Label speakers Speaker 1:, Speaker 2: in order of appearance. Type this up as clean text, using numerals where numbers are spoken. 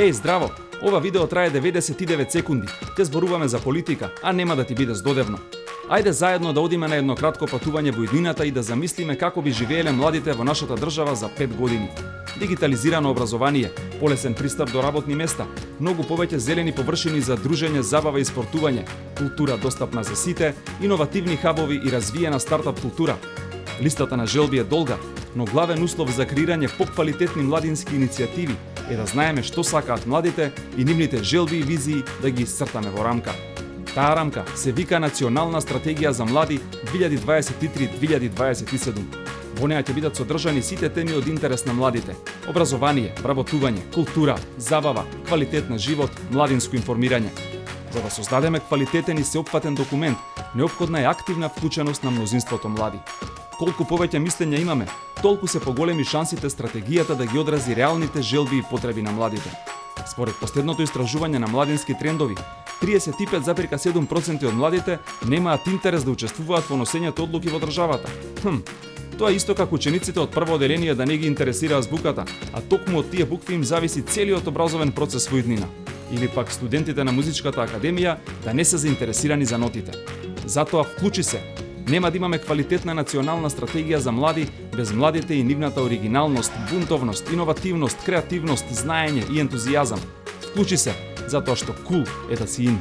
Speaker 1: Еј, здраво! Ова видео трае 99 секунди. Ќе зборуваме за политика, а нема да ти биде здодевно. Ајде заедно да одиме на едно кратко патување во иднината и да замислиме како би живееле младите во нашата држава за 5 години. Дигитализирано образование, полесен пристап до работни места, многу повеќе зелени површини за дружење, забава и спортување, култура достапна за сите, иновативни хабови и развиена стартап култура. Листата на желби е долга, но главен услов за креирање поквалитетни младински иницијативи е да знаеме што сакаат младите и нивните желби и визии да ги исцртаме во рамка. Таа рамка се вика Национална стратегија за млади 2023-2027. Во неа ќе бидат содржани сите теми од интерес на младите: образование, вработување, култура, забава, квалитет на живот, младинско информирање. За да создадеме квалитетен и сеопфатен документ, неопходна е активна вклученост на мнозинството млади. Колку повеќе мислења имаме, толку се поголеми шансите стратегијата да ги одрази реалните желби и потреби на младите. Според последното истражување на младински трендови, 35,7% од младите немаат интерес да учествуваат во носењето одлуки во државата. Тоа е исто како учениците од прво оделение да не ги интересира азбуката, а токму од тие букви им зависи целиот образовен процес во иднина. Или пак студентите на музичката академија да не се заинтересирани за нотите. Затоа вклучи се. Нема да имаме квалитетна национална стратегија за млади без младите и нивната оригиналност, бунтовност, иновативност, креативност, знаење и ентузијазам. Вклучи се, затоа што кул е да си ин.